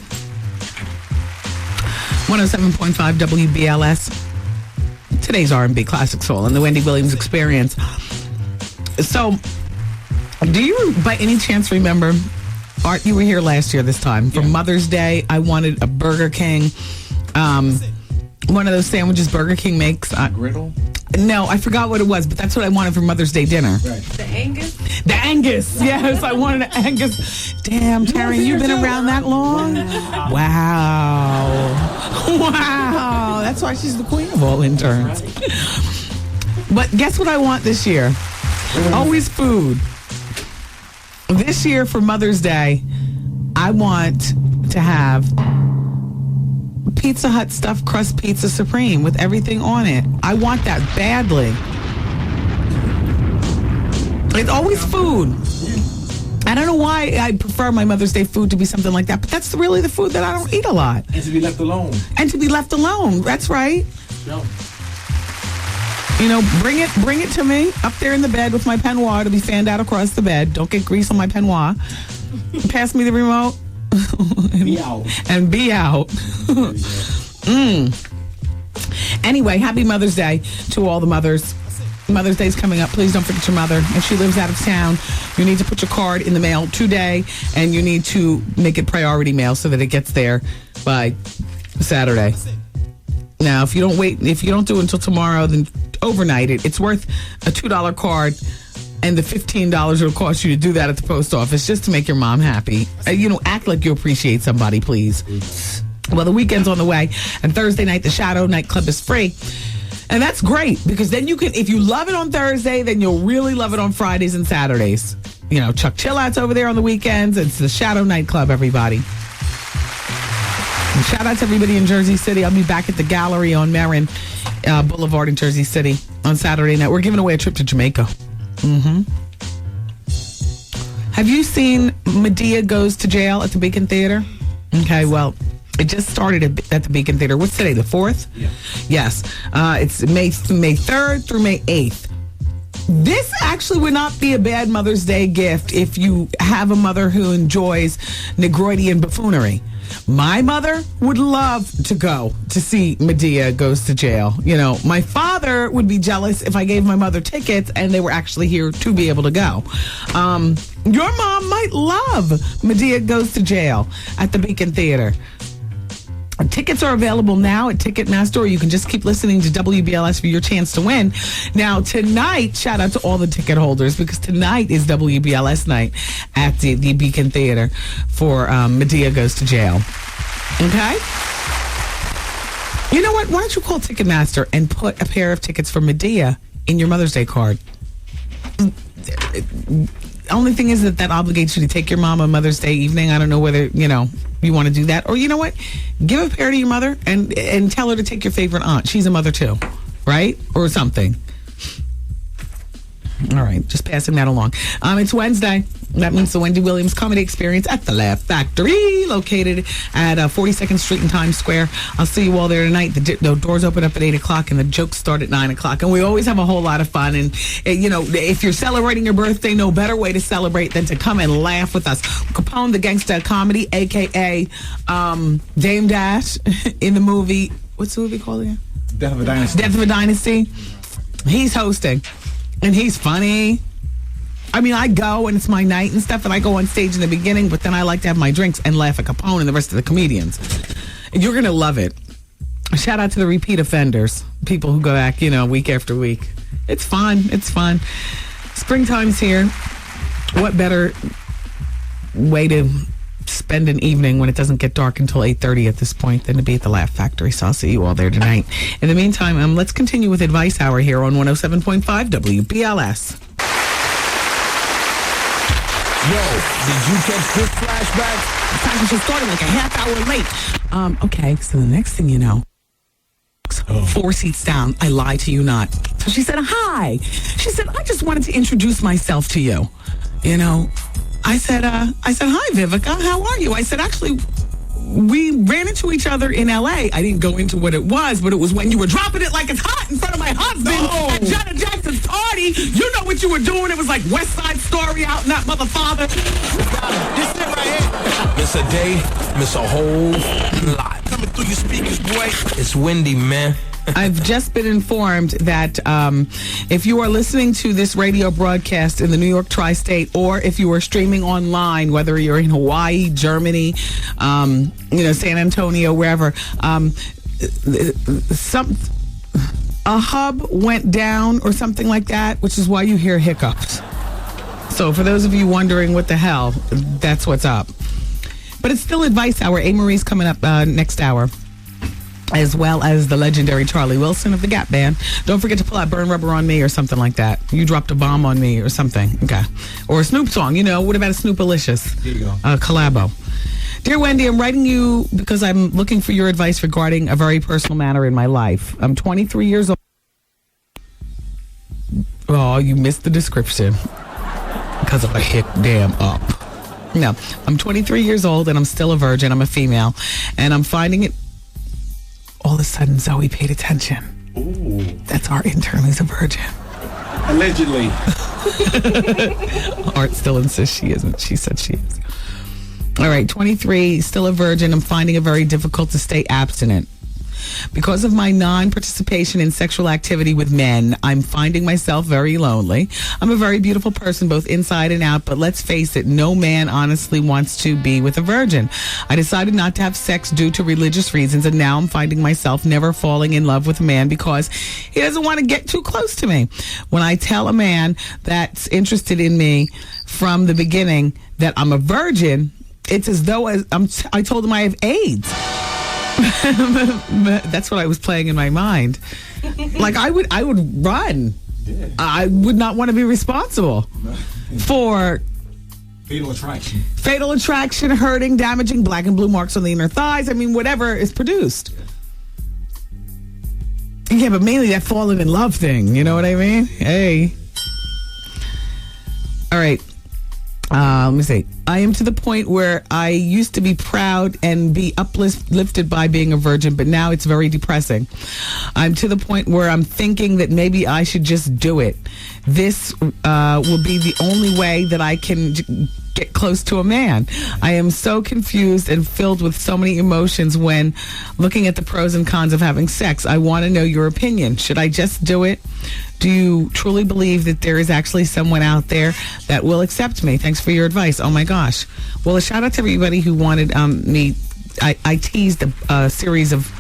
107.5 WBLS. Today's R&B Classic Soul and the Wendy Williams Experience. So, do you by any chance remember, Art, you were here last year this time. For Mother's Day, I wanted a Burger King, one of those sandwiches Burger King makes. Griddle? No, I forgot what it was, but that's what I wanted for Mother's Day dinner. Right. The Angus? The Angus, yes, I wanted an Angus. Damn, Terry, you've been around that long? Wow. Wow. That's why she's the queen of all interns. But guess what I want this year? Always food. This year for Mother's Day, I want to have Pizza Hut stuffed crust pizza supreme with everything on it. I want that badly. It's always food. I don't know why I prefer my Mother's Day food to be something like that, but that's really the food that I don't eat a lot. And to be left alone. And to be left alone. That's right. No. You know, bring it to me up there in the bed with my peignoir to be fanned out across the bed. Don't get grease on my peignoir. Pass me the remote. Be out. And be out. Anyway, happy Mother's Day to all the mothers. Mother's Day's coming up. Please don't forget your mother. If she lives out of town, you need to put your card in the mail today, and you need to make it priority mail so that it gets there by Saturday. Now, if you don't do it until tomorrow, then overnight it. It's worth a $2 card and the $15 it'll cost you to do that at the post office just to make your mom happy. Act like you appreciate somebody, please. Well, the weekend's on the way, and Thursday night, the Shadow Nightclub is free. And that's great, because then you can, if you love it on Thursday, then you'll really love it on Fridays and Saturdays. Chuck Chillout's over there on the weekends. It's the Shadow Nightclub, everybody. And shout out to everybody in Jersey City. I'll be back at the Gallery on Marin Boulevard in Jersey City on Saturday night. We're giving away a trip to Jamaica. Have you seen Medea Goes to Jail at the Beacon Theater? Okay, well, it just started at the Beacon Theater. What's today, the 4th? Yeah. Yes. It's May 3rd through May 8th. This actually would not be a bad Mother's Day gift if you have a mother who enjoys Negroidian buffoonery. My mother would love to go to see Medea Goes to Jail. My father would be jealous if I gave my mother tickets and they were actually here to be able to go. Your mom might love Medea Goes to Jail at the Beacon Theater. Tickets are available now at Ticketmaster, or you can just keep listening to WBLS for your chance to win. Now, tonight, shout out to all the ticket holders, because tonight is WBLS night at the Beacon Theater for Medea Goes to Jail. Okay? You know what? Why don't you call Ticketmaster and put a pair of tickets for Medea in your Mother's Day card? Only thing is that obligates you to take your mom on Mother's Day evening. I don't know whether, you want to do that. Or you know what? Give a pair to your mother and tell her to take your favorite aunt. She's a mother too, right? Or something. All right, just passing that along. It's Wednesday. That means the Wendy Williams Comedy Experience at the Laugh Factory, located at 42nd Street in Times Square. I'll see you all there tonight. The doors open up at 8 o'clock and the jokes start at 9 o'clock. And we always have a whole lot of fun. And, if you're celebrating your birthday, no better way to celebrate than to come and laugh with us. Capone, the gangster of comedy, a.k.a. Dame Dash in the movie. What's the movie called again? Death of a Dynasty. Death of a Dynasty. He's hosting. And he's funny. I mean, I go and it's my night and stuff, and I go on stage in the beginning, but then I like to have my drinks and laugh at Capone and the rest of the comedians. You're going to love it. Shout out to the repeat offenders, people who go back, week after week. It's fun. It's fun. Springtime's here. What better way to spend an evening when it doesn't get dark until 8:30 at this point than to be at the Laugh Factory. So I'll see you all there tonight. In the meantime, let's continue with Advice Hour here on 107.5 WBLS. Yo, did you catch this flashback? Tasha, she started like a half hour late. Okay, so the next thing you know, 4 seats down, I lie to you not. So she said, hi. She said, I just wanted to introduce myself to you. I said, hi, Vivica. How are you? I said, actually, we ran into each other in L.A. I didn't go into what it was, but it was when you were dropping it like it's hot in front of my husband at Janet Jackson's party. You know what you were doing. It was like West Side Story out in that mother father. This it right here. Miss a day, miss a whole lot. Coming through your speakers, boy. It's Wendy, man. I've just been informed that if you are listening to this radio broadcast in the New York tri-state, or if you are streaming online, whether you're in Hawaii, Germany, San Antonio, wherever, a hub went down or something like that, which is why you hear hiccups. So for those of you wondering what the hell, that's what's up. But it's still Advice Hour. A. Marie's coming up next hour, as well as the legendary Charlie Wilson of the Gap Band. Don't forget to pull out Burn Rubber on Me or something like that. You dropped a bomb on me or something. Okay. Or a Snoop song. What about a Snoopalicious? There you go. Collabo. Dear Wendy, I'm writing you because I'm looking for your advice regarding a very personal matter in my life. I'm 23 years old. Oh, you missed the description. Because of a hick damn up. No, I'm 23 years old and I'm still a virgin. I'm a female. And I'm finding it... All of a sudden, Zoe paid attention. Ooh. That's our intern who's a virgin. Allegedly. Art still insists she isn't. She said she is. All right, 23, still a virgin. I'm finding it very difficult to stay abstinent. Because of my non-participation in sexual activity with men, I'm finding myself very lonely. I'm a very beautiful person, both inside and out, but let's face it, no man honestly wants to be with a virgin. I decided not to have sex due to religious reasons, and now I'm finding myself never falling in love with a man because he doesn't want to get too close to me. When I tell a man that's interested in me from the beginning that I'm a virgin, it's as though I told him I have AIDS. That's what I was playing in my mind. Like I would run. Yeah. I would not want to be responsible for fatal attraction, hurting, damaging, black and blue marks on the inner thighs. I mean, whatever is produced. Yeah, but mainly that falling in love thing. You know what I mean? Hey. All right. Let me see. I am to the point where I used to be proud and be uplifted by being a virgin, but now it's very depressing. I'm to the point where I'm thinking that maybe I should just do it. This will be the only way that I can get close to a man. I am so confused and filled with so many emotions when looking at the pros and cons of having sex. I want to know your opinion. Should I just do it? Do you truly believe that there is actually someone out there that will accept me? Thanks for your advice. Oh my gosh. Well, a shout out to everybody who wanted me. I teased a series of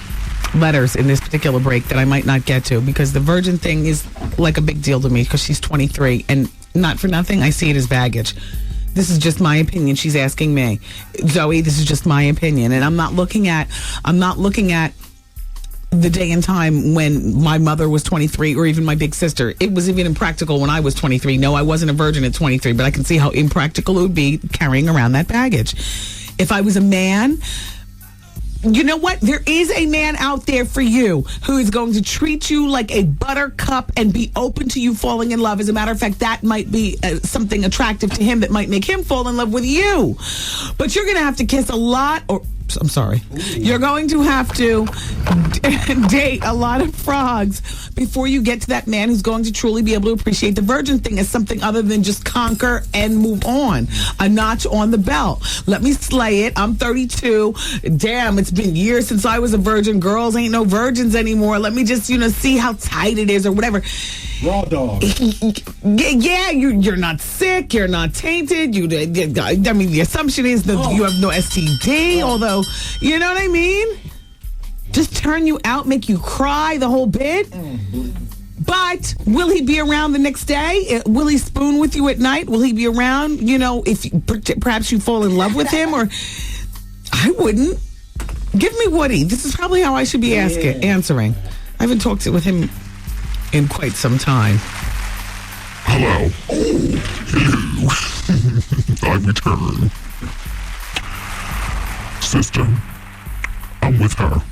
letters in this particular break that I might not get to because the virgin thing is like a big deal to me because she's 23 and not for nothing, I see it as baggage. This is just my opinion. She's asking me, Zoe, this is just my opinion. And I'm not looking at the day and time when my mother was 23 or even my big sister. It was even impractical when I was 23. No, I wasn't a virgin at 23, but I can see how impractical it would be carrying around that baggage. If I was a man, you know what? There is a man out there for you who is going to treat you like a buttercup and be open to you falling in love. As a matter of fact, that might be something attractive to him that might make him fall in love with you. But you're going to have to kiss a lot, or I'm sorry. You're going to have to date a lot of frogs before you get to that man who's going to truly be able to appreciate the virgin thing as something other than just conquer and move on. A notch on the belt. Let me slay it. I'm 32. Damn, it's been years since I was a virgin. Girls ain't no virgins anymore. Let me just, see how tight it is or whatever. Raw dog. Yeah, you're not sick. You're not tainted. I mean, the assumption is that you have no STD, although, you know what I mean? Just turn you out, make you cry, the whole bit. But will he be around the next day? Will he spoon with you at night? Will he be around, if perhaps you fall in love with him? Or I wouldn't. Give me Woody. This is probably how I should be answering. I haven't talked with him in quite some time. Hello. Hello. I return. Sister, I'm with her.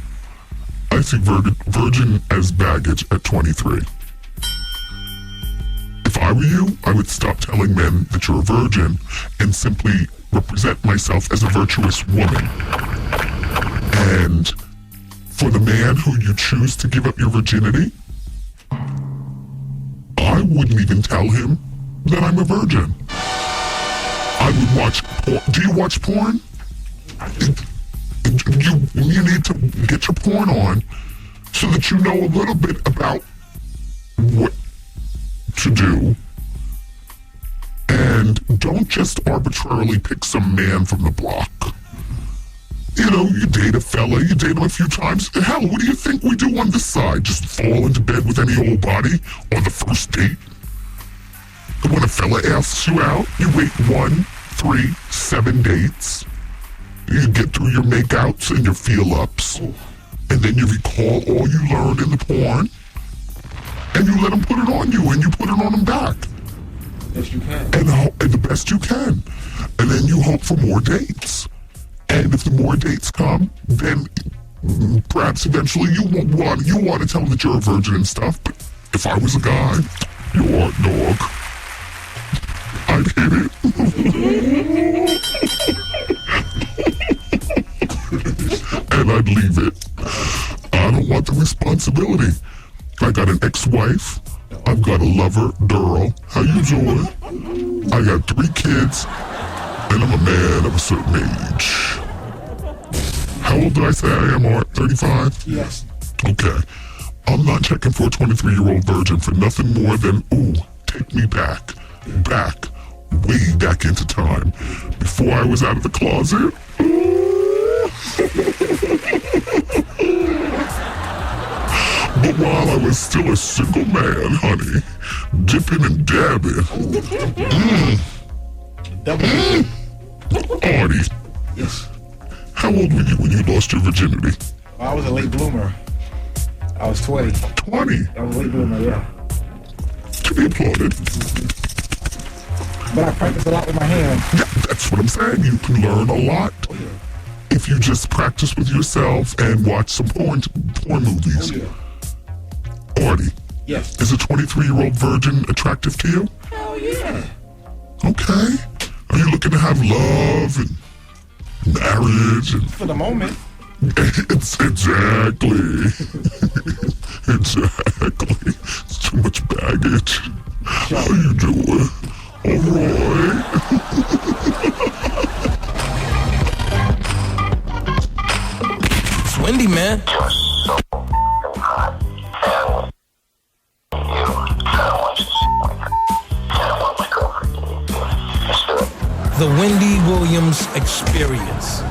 I see virgin as baggage at 23. If I were you, I would stop telling men that you're a virgin and simply represent myself as a virtuous woman. And for the man who you choose to give up your virginity, I wouldn't even tell him that I'm a virgin. I would watch porn. Do you watch porn? You need to get your porn on so that you know a little bit about what to do. And don't just arbitrarily pick some man from the block. You know, you date a fella, you date him a few times. Hell, what do you think we do on this side? Just fall into bed with any old body on the first date? And when a fella asks you out, you wait 1, 3, 7 dates. You get through your makeouts and your feel-ups. And then you recall all you learned in the porn. And you let him put it on you, and you put it on him back. Yes, you can. And the best you can. And then you hope for more dates. And if the more dates come, then perhaps eventually you want to tell him that you're a virgin and stuff. But if I was a guy, you are a dog. I'd hit it. And I'd leave it. I don't want the responsibility. I got an ex-wife. I've got a lover, Durl. How you doing? I got 3 kids. And I'm a man of a certain age. How old did I say I am, Art? 35? Yes. Okay. I'm not checking for a 23-year-old virgin for nothing more than, take me back. Way back into time. Before I was out of the closet. But while I was still a single man, honey, dipping and dabbing. Artie. Yes. How old were you when you lost your virginity? I was a late bloomer. I was 20. 20? I was a late bloomer, yeah. To be applauded. But I practiced a lot with my hands. Yeah, that's what I'm saying. You can learn a lot. Oh, yeah. If you just practice with yourself and watch some porn movies. Oh, yeah. Artie. Yes. Is a 23-year-old virgin attractive to you? Hell yeah. Okay. Are you looking to have love and marriage? And For the moment. It's exactly. Exactly. It's too much baggage. How you doing? All right. It's Wendy, man. The Wendy Williams Experience.